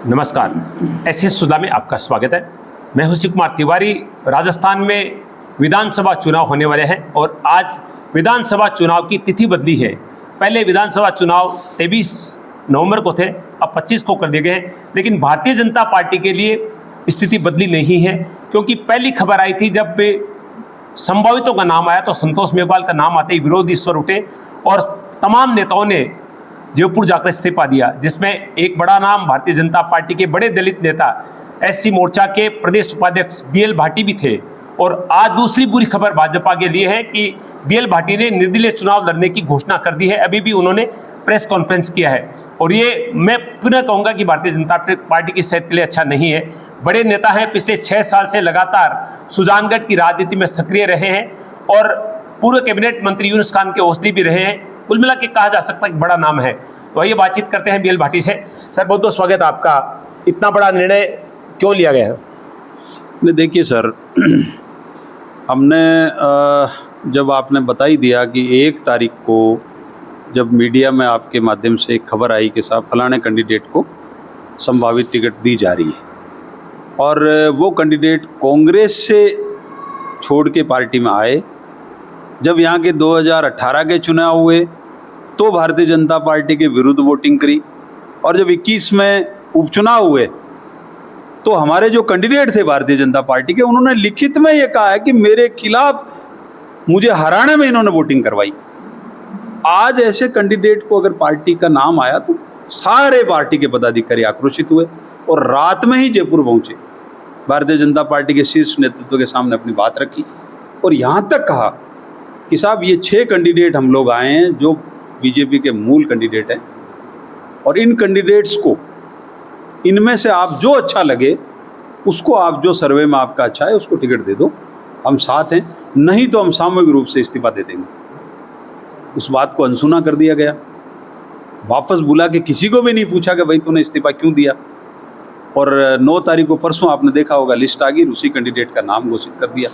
नमस्कार, एसएस सुधा में आपका स्वागत है। मैं हूं शिव कुमार तिवारी। राजस्थान में विधानसभा चुनाव होने वाले हैं और आज विधानसभा चुनाव की तिथि बदली है। पहले विधानसभा चुनाव 23 नवंबर को थे, अब 25 को कर दिए गए हैं। लेकिन भारतीय जनता पार्टी के लिए स्थिति बदली नहीं है, क्योंकि पहली खबर आई थी जब संभावितों का नाम आया तो संतोष मेघवाल का नाम आते ही विरोधी स्वर उठे और तमाम नेताओं ने जयपुर जाकर इस्तीफा दिया, जिसमें एक बड़ा नाम भारतीय जनता पार्टी के बड़े दलित नेता एससी मोर्चा के प्रदेश उपाध्यक्ष बीएल भाटी भी थे। और आज दूसरी बुरी खबर भाजपा के लिए है कि बीएल भाटी ने निर्दलीय चुनाव लड़ने की घोषणा कर दी है। अभी भी उन्होंने प्रेस कॉन्फ्रेंस किया है और ये मैं पुनः कहूँगा कि भारतीय जनता पार्टी की सेहत के लिए अच्छा नहीं है। बड़े नेता हैं, पिछले 6 साल से लगातार सुजानगढ़ की राजनीति में सक्रिय रहे हैं और पूर्व कैबिनेट मंत्री यूनुस खान के हौसले भी रहे हैं। कुल मिला के कहा जा सकता है कि बड़ा नाम है। तो आइए बातचीत करते हैं बीएल भाटी से। सर, बहुत बहुत स्वागत है आपका। इतना बड़ा निर्णय क्यों लिया गया है? नहीं, देखिए सर, हमने जब आपने बता ही दिया कि 1 तारीख को जब मीडिया में आपके माध्यम से एक खबर आई कि साहब फलाने कैंडिडेट को संभावित टिकट दी जा रही है और वो कैंडिडेट कांग्रेस से छोड़ के पार्टी में आए। जब यहाँ के 2018 के चुनाव हुए तो भारतीय जनता पार्टी के विरुद्ध वोटिंग करी और जब 21 में उपचुनाव हुए तो हमारे जो कैंडिडेट थे भारतीय जनता पार्टी के, उन्होंने लिखित में ये कहा है कि मेरे खिलाफ मुझे हराने में इन्होंने वोटिंग करवाई। आज ऐसे कैंडिडेट को अगर पार्टी का नाम आया तो सारे पार्टी के पदाधिकारी आक्रोशित हुए और रात में ही जयपुर पहुंचे, भारतीय जनता पार्टी के शीर्ष नेतृत्व के सामने अपनी बात रखी और यहाँ तक कहा कि साहब ये 6 कैंडिडेट हम लोग आए हैं जो बीजेपी के मूल कैंडिडेट हैं और इन कैंडिडेट्स को इनमें से आप जो अच्छा लगे उसको, आप जो सर्वे में आपका अच्छा है उसको टिकट दे दो, हम साथ हैं, नहीं तो हम सामूहिक रूप से इस्तीफा दे देंगे। उस बात को अनसुना कर दिया गया। वापस बुला के किसी को भी नहीं पूछा कि भाई तूने इस्तीफा क्यों दिया। और 9 तारीख को, परसों आपने देखा होगा, लिस्ट आ गई, उसी कैंडिडेट का नाम घोषित कर दिया।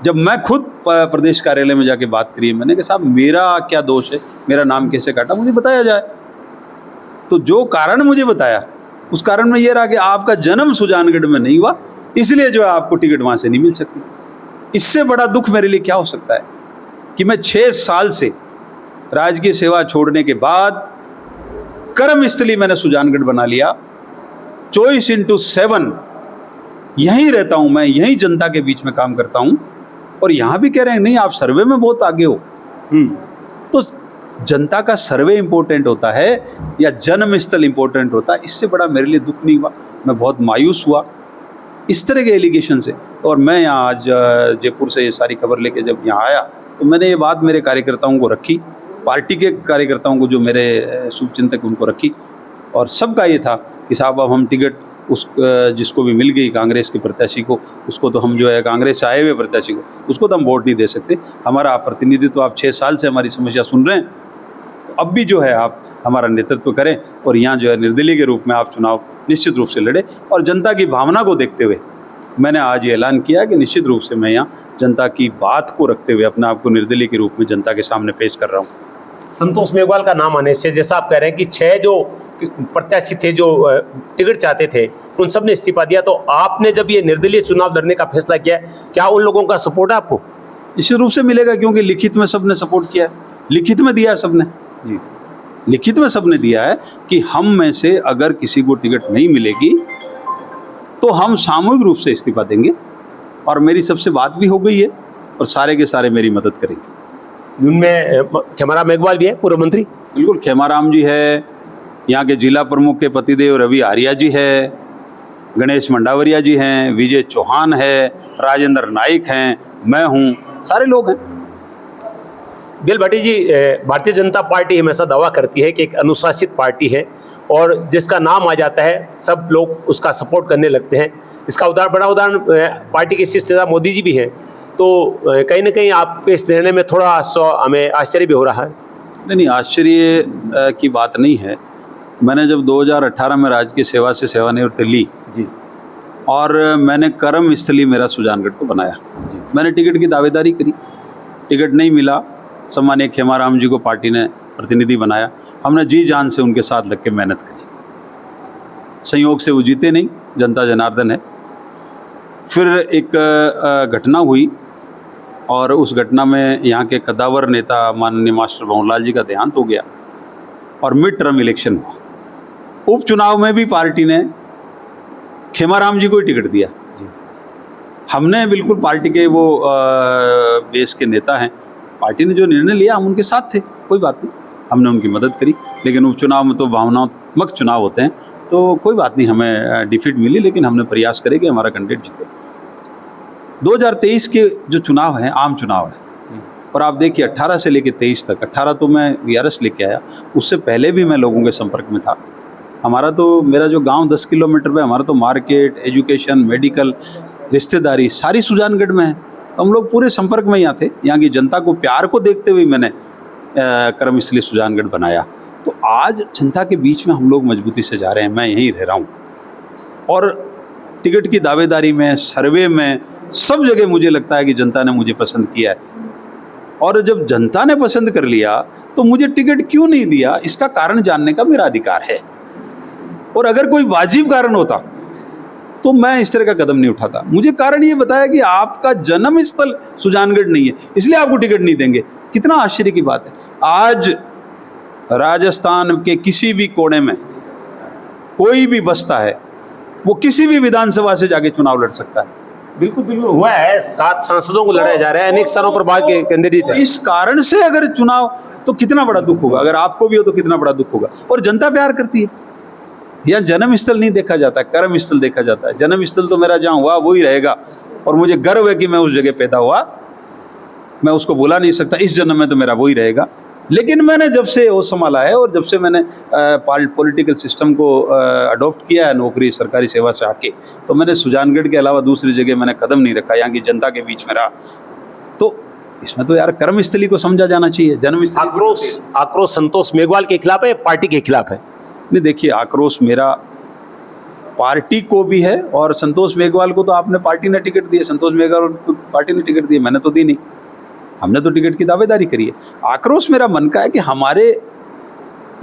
जब मैं खुद प्रदेश कार्यालय में जाके बात करी, मैंने कहा साहब मेरा क्या दोष है, मेरा नाम कैसे काटा, मुझे बताया जाए। तो जो कारण मुझे बताया उस कारण में ये रहा कि आपका जन्म सुजानगढ़ में नहीं हुआ, इसलिए जो है आपको टिकट वहाँ से नहीं मिल सकती। इससे बड़ा दुख मेरे लिए क्या हो सकता है कि मैं 6 साल से राजकीय सेवा छोड़ने के बाद कर्मस्थली मैंने सुजानगढ़ बना लिया। 24/7 यहीं रहता हूँ, मैं यहीं जनता के बीच में काम करता हूँ और यहाँ भी कह रहे हैं नहीं आप सर्वे में बहुत आगे हो। तो जनता का सर्वे इंपॉर्टेंट होता है या जन्म स्थल इंपॉर्टेंट होता है, इससे बड़ा मेरे लिए दुख नहीं हुआ। मैं बहुत मायूस हुआ इस तरह के एलिगेशन से। और मैं यहाँ आज जयपुर से ये सारी खबर लेके जब यहाँ आया तो मैंने ये बात मेरे कार्यकर्ताओं को रखी, पार्टी के कार्यकर्ताओं को जो मेरे शुभचिंतक उनको रखी और सबका ये था कि साहब अब हम टिकट उस जिसको भी मिल गई कांग्रेस के प्रत्याशी को, उसको तो हम जो है कांग्रेस से आए हुए प्रत्याशी को, उसको तो हम वोट नहीं दे सकते। हमारा प्रतिनिधित्व आप 6 साल से हमारी समस्या सुन रहे हैं, अब भी जो है आप हमारा नेतृत्व करें और यहाँ जो है निर्दलीय के रूप में आप चुनाव निश्चित रूप से लड़े। और जनता की भावना को देखते हुए मैंने आज ये ऐलान किया कि निश्चित रूप से मैं यहाँ जनता की बात को रखते हुए अपने आप को निर्दलीय के रूप में जनता के सामने पेश कर रहा हूँ। संतोष मेघवाल का नाम आने से, जैसा आप कह रहे हैं कि 6 जो प्रत्याशी थे जो टिकट चाहते थे उन सब ने इस्तीफा दिया, तो आपने जब ये निर्दलीय चुनाव लड़ने का फैसला किया, क्या उन लोगों का सपोर्ट है आपको? निश्चित रूप से मिलेगा, क्योंकि लिखित में सबने सपोर्ट किया है, लिखित में दिया है सबने जी, लिखित में सबने दिया है कि हम में से अगर किसी को टिकट नहीं मिलेगी तो हम सामूहिक रूप से इस्तीफा देंगे। और मेरी सबसे बात भी हो गई है और सारे के सारे मेरी मदद करेंगे। उनमें खेमाराम मेघवाल भी है, पूर्व मंत्री। बिल्कुल, खेमाराम जी है, यहाँ के जिला प्रमुख के पतिदेव रवि आर्या जी है, गणेश मंडावरिया जी हैं, विजय चौहान है, राजेंद्र नाइक हैं, मैं हूँ, सारे लोग हैं। बीएल भाटी जी, भारतीय जनता पार्टी हमेशा दावा करती है कि एक अनुशासित पार्टी है और जिसका नाम आ जाता है सब लोग उसका सपोर्ट करने लगते हैं। इसका बड़ा उदाहरण पार्टी के शीर्ष नेता मोदी जी भी हैं। तो कहीं ना कहीं आपके इस निर्णय में थोड़ा हमें आश्चर्य भी हो रहा है। नहीं, आश्चर्य की बात नहीं है। मैंने जब 2018 में राजकीय सेवा से सेवानिवृत्ति ली जी और मैंने कर्म स्थली मेरा सुजानगढ़ को बनाया जी, मैंने टिकट की दावेदारी करी, टिकट नहीं मिला, सम्मानीय खेमाराम जी को पार्टी ने प्रतिनिधि बनाया, हमने जी जान से उनके साथ लग के मेहनत करी। संयोग से वो जीते नहीं, जनता जनार्दन है। फिर एक घटना हुई और उस घटना में यहाँ के कद्दावर नेता माननीय मास्टर भंवरलाल जी का देहांत हो गया और मिड टर्म इलेक्शन हुआ। उपचुनाव में भी पार्टी ने खेमाराम जी को ही टिकट दिया। हमने बिल्कुल पार्टी के वो बेस के नेता हैं, पार्टी ने जो निर्णय लिया हम उनके साथ थे, कोई बात नहीं, हमने उनकी मदद करी। लेकिन उपचुनाव में तो भावनात्मक चुनाव होते हैं, तो कोई बात नहीं, हमें डिफीट मिली, लेकिन हमने प्रयास करे कि हमारा कैंडिडेट जीते। 2023 के जो चुनाव हैं आम चुनाव है, और आप देखिए 18 से लेकर 23 तक, 18 तो मैं वीआरएस लेके आया, उससे पहले भी मैं लोगों के संपर्क में था। हमारा तो, मेरा जो गांव 10 किलोमीटर पे, हमारा तो मार्केट, एजुकेशन, मेडिकल, रिश्तेदारी सारी सुजानगढ़ में है, तो हम लोग पूरे संपर्क में यहाँ थे। यहाँ की जनता को प्यार को देखते हुए मैंने कर्मस्थली सुजानगढ़ बनाया। तो आज जनता के बीच में हम लोग मजबूती से जा रहे हैं, मैं यहीं रह रहा हूँ, और टिकट की दावेदारी में, सर्वे में, सब जगह मुझे लगता है कि जनता ने मुझे पसंद किया है। और जब जनता ने पसंद कर लिया तो मुझे टिकट क्यों नहीं दिया, इसका कारण जानने का मेरा अधिकार है। और अगर कोई वाजिब कारण होता तो मैं इस तरह का कदम नहीं उठाता। मुझे कारण ये बताया कि आपका जन्म स्थल सुजानगढ़ नहीं है, इसलिए आपको टिकट नहीं देंगे। कितना आश्चर्य की बात है। आज राजस्थान के किसी भी कोने में कोई भी बसता है, वो किसी भी विधानसभा से जाके चुनाव लड़ सकता है। बिल्कुल बिल्कुल हुआ है, 7 सांसदों को लड़ाया जा रहा है, अनेक स्थानों पर भाग के कैंडिडेट है। इस कारण से अगर चुनाव, तो कितना बड़ा दुख होगा, अगर आपको भी हो तो कितना बड़ा दुख होगा। और जनता प्यार करती है। यहाँ जन्म स्थल नहीं देखा जाता, कर्म स्थल देखा जाता है। जन्म स्थल तो मेरा जहाँ हुआ वही रहेगा, और मुझे गर्व है कि मैं उस जगह पैदा हुआ, मैं उसको भुला नहीं सकता। इस जन्म में तो मेरा वही रहेगा। लेकिन मैंने जब से वो संभाला है, और जब से मैंने पॉलिटिकल सिस्टम को अडॉप्ट किया है, नौकरी सरकारी सेवा से आके, तो मैंने सुजानगढ़ के अलावा दूसरी जगह मैंने कदम नहीं रखा, यहाँ की जनता के बीच में रहा। तो इसमें तो यार कर्मस्थली को समझा जाना चाहिए, जन्मस्थली। आक्रोश संतोष मेघवाल के खिलाफ है, पार्टी के खिलाफ है? नहीं, देखिए, आक्रोश मेरा पार्टी को भी है, और संतोष मेघवाल को तो आपने, पार्टी ने टिकट दिए, संतोष मेघवाल को पार्टी ने टिकट दिए, मैंने तो दी नहीं, हमने तो टिकट की दावेदारी करी है। आक्रोश मेरा मन का है कि हमारे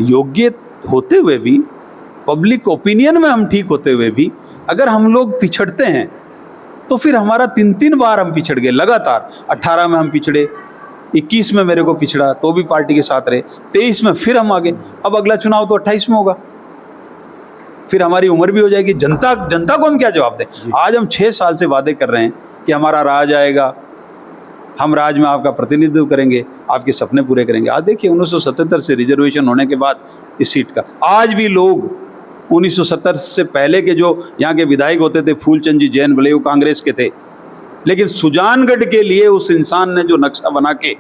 योग्य होते हुए भी, पब्लिक ओपिनियन में हम ठीक होते हुए भी, अगर हम लोग पिछड़ते हैं तो फिर हमारा 3 बार हम पिछड़ गए लगातार। 18 में हम पिछड़े, 21 में मेरे को पिछड़ा तो भी पार्टी के साथ रहे, 23 में फिर हम आगे, अब अगला चुनाव तो 28 में होगा, फिर हमारी उम्र भी हो जाएगी। जनता को हम क्या जवाब दें? आज हम 6 साल से वादे कर रहे हैं कि हमारा राज आएगा, हम राज में आपका प्रतिनिधित्व करेंगे, आपके सपने पूरे करेंगे। आज देखिए 1977 से रिजर्वेशन होने के बाद इस सीट का, आज भी लोग 1970 से पहले के जो यहाँ के विधायक होते थे, फूलचंद जी जैन, भले वो कांग्रेस के थे, लेकिन सुजानगढ़ के लिए उस इंसान ने जो नक्शा बना के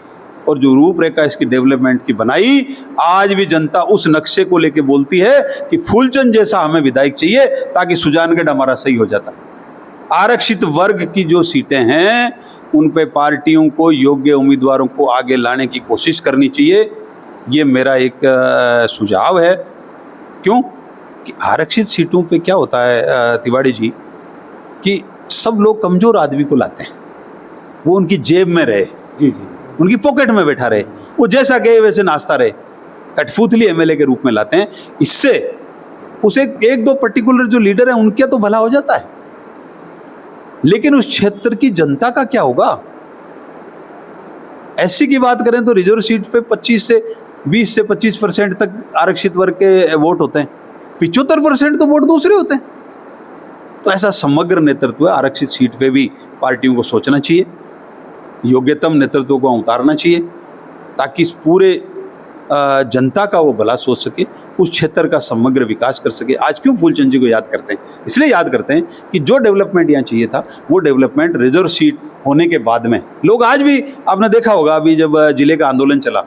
और जो रूपरेखा इसकी डेवलपमेंट की बनाई, आज भी जनता उस नक्शे को लेके बोलती है कि फूलचंद जैसा हमें विधायक चाहिए, ताकि सुजानगढ़ हमारा सही हो जाता। आरक्षित वर्ग की जो सीटें हैं उन पे पार्टियों को, योग्य उम्मीदवारों को आगे लाने की कोशिश करनी चाहिए, ये मेरा एक सुझाव है। क्यों कि आरक्षित सीटों पे क्या होता है तिवाड़ी जी, कि सब लोग कमज़ोर आदमी को लाते हैं, वो उनकी जेब में रहे, जी, उनकी पॉकेट में बैठा रहे, वो जैसा गए वैसे नाचता रहे, कठपुतली एमएलए के रूप में लाते हैं। इससे उसे 1-2 पर्टिकुलर जो लीडर हैं उनका तो भला हो जाता है, लेकिन उस क्षेत्र की जनता का क्या होगा? एससी की बात करें तो रिजर्व सीट पे 20 से 25% तक आरक्षित वर्ग के वोट होते हैं, 75% तो वोट दूसरे होते हैं। तो ऐसा समग्र नेतृत्व है, आरक्षित सीट पे भी पार्टियों को सोचना चाहिए, योग्यतम नेतृत्व को उतारना चाहिए, ताकि पूरे जनता का वो भला सोच सके, उस क्षेत्र का समग्र विकास कर सके। आज क्यों फूलचंद जी को याद करते हैं? इसलिए याद करते हैं कि जो डेवलपमेंट यहाँ चाहिए था, वो डेवलपमेंट रिजर्व सीट होने के बाद में लोग, आज भी आपने देखा होगा, अभी जब जिले का आंदोलन चला,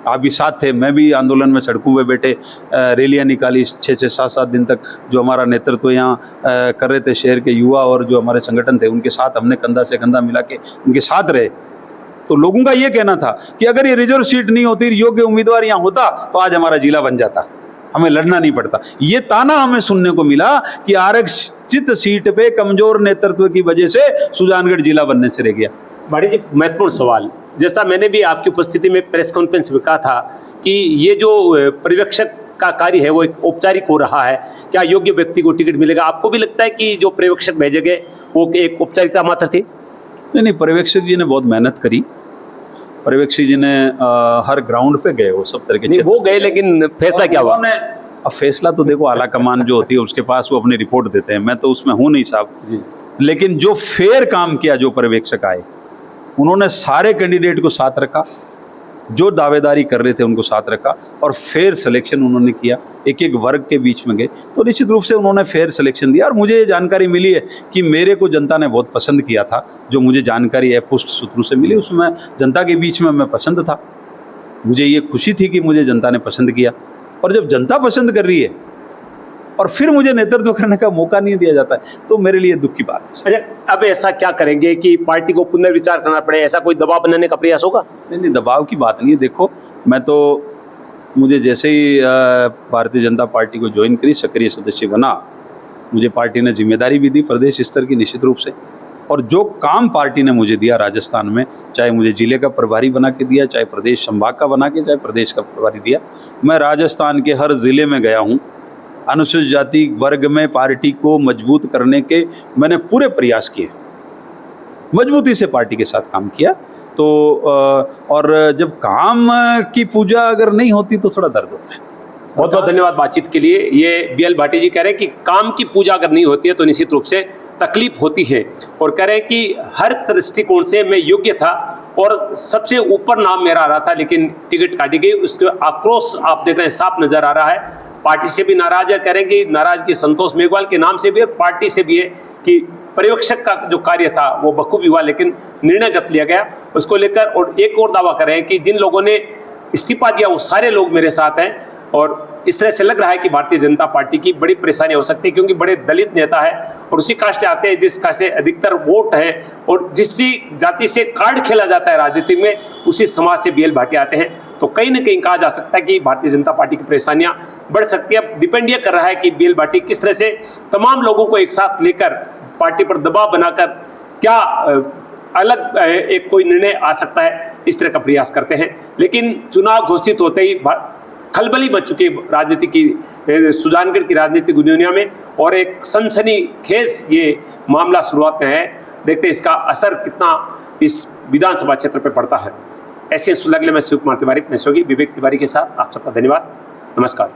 आप भी साथ थे, मैं भी आंदोलन में सड़कों पे बैठे रैलियां निकाली 6-6, 7-7 दिन तक, जो हमारा नेतृत्व यहाँ कर रहे थे, शहर के युवा और जो हमारे संगठन थे, उनके साथ हमने कंधा से कंधा मिला के उनके साथ रहे। तो लोगों का ये कहना था कि अगर ये रिजर्व सीट नहीं होती, योग्य उम्मीदवार यहाँ होता, तो आज हमारा जिला बन जाता, हमें लड़ना नहीं पड़ता। ये ताना हमें सुनने को मिला कि आरक्षित सीट पे कमजोर नेतृत्व की वजह से सुजानगढ़ जिला बनने से रह गया। बड़े जी, महत्वपूर्ण सवाल, जैसा मैंने भी आपकी उपस्थिति में प्रेस कॉन्फ्रेंस में कहा था कि ये जो पर्यवेक्षक का कार्य है वो एक औपचारिक हो रहा है, क्या योग्य व्यक्ति को टिकट मिलेगा? आपको भी लगता है कि जो पर्यवेक्षक भेजे गए वो एक औपचारिकता मात्र थी? नहीं, पर्यवेक्षक जी ने बहुत मेहनत करी। पर्यवेक्षक जी ने हर ग्राउंड पे गए, वो सब तरह के नहीं, वो गए, लेकिन फैसला क्या हुआ? अब फैसला तो देखो आला कमान जो होती है उसके पास वो अपनी रिपोर्ट देते हैं, मैं तो उसमें हूँ नहीं साहब। लेकिन जो फेयर काम किया, जो पर्यवेक्षक आए उन्होंने सारे कैंडिडेट को साथ रखा, जो दावेदारी कर रहे थे उनको साथ रखा, और फेयर सिलेक्शन उन्होंने किया। एक एक वर्ग के बीच में गए तो निश्चित रूप से उन्होंने फेयर सिलेक्शन दिया। और मुझे ये जानकारी मिली है कि मेरे को जनता ने बहुत पसंद किया था। जो मुझे जानकारी है पुष्ट सूत्रों से मिली, उसमें जनता के बीच में मैं पसंद था। मुझे ये खुशी थी कि मुझे जनता ने पसंद किया। और जब जनता पसंद कर रही है और फिर मुझे नेतृत्व करने का मौका नहीं दिया जाता है, तो मेरे लिए दुख की बात है। अच्छा, अब ऐसा क्या करेंगे कि पार्टी को पुनर्विचार करना पड़े? ऐसा कोई दबाव बनाने का प्रयास होगा? नहीं, दबाव की बात नहीं है। देखो, मुझे जैसे ही भारतीय जनता पार्टी को ज्वाइन करी, सक्रिय सदस्य बना, मुझे पार्टी ने जिम्मेदारी भी दी प्रदेश स्तर की, निश्चित रूप से। और जो काम पार्टी ने मुझे दिया राजस्थान में, चाहे मुझे जिले का प्रभारी बना के दिया, चाहे प्रदेश संभाग का बना के, चाहे प्रदेश का प्रभारी दिया, मैं राजस्थान के हर जिले में गया हूँ। अनुसूचित जाति वर्ग में पार्टी को मजबूत करने के मैंने पूरे प्रयास किए, मजबूती से पार्टी के साथ काम किया। तो और जब काम की पूजा अगर नहीं होती तो थोड़ा दर्द होता है। बहुत बहुत धन्यवाद बातचीत के लिए। ये बीएल भाटी जी कह रहे हैं कि काम की पूजा अगर नहीं होती है तो निश्चित रूप से तकलीफ होती है, और कह रहे हैं कि हर दृष्टिकोण से मैं योग्य था और सबसे ऊपर नाम मेरा आ रहा था, लेकिन टिकट काटी गई। उसके आक्रोश आप देख रहे हैं, साफ नजर आ रहा है। पार्टी से भी नाराज है, कह रहे हैं कि नाराजगी संतोष मेघवाल के नाम से भी है, पार्टी से भी है कि पर्यवेक्षक का जो कार्य था वो बखूबी हुआ, लेकिन निर्णयगत लिया गया उसको लेकर। और एक और दावा कर रहे हैं कि जिन लोगों ने इस्तीफा दिया वो सारे लोग मेरे साथ हैं, और इस तरह से लग रहा है कि भारतीय जनता पार्टी की बड़ी परेशानी हो सकती है, क्योंकि बड़े दलित नेता है और उसी कास्ट से आते हैं जिस कास्ट से अधिकतर वोट है, और जिस जाति से कार्ड खेला जाता है राजनीति में, उसी समाज से बीएल भाटी आते हैं। तो कहीं ना कहीं कहा जा सकता है कि भारतीय जनता पार्टी की परेशानियां बढ़ सकती है। अब डिपेंड ये कर रहा है कि बीएल भाटी किस तरह से तमाम लोगों को एक साथ लेकर पार्टी पर दबाव बनाकर क्या अलग एक कोई निर्णय आ सकता है, इस तरह का प्रयास करते हैं। लेकिन चुनाव घोषित होते ही खलबली मच चुकी राजनीति की, सुजानगढ़ की राजनीतिक दुनिया में, और एक सनसनीखेज ये मामला शुरुआत में है। देखते हैं इसका असर कितना इस विधानसभा क्षेत्र पर पड़ता है। ऐसे सुलगले में शिव कुमार तिवारी, विवेक तिवारी के साथ आप सबका धन्यवाद। नमस्कार।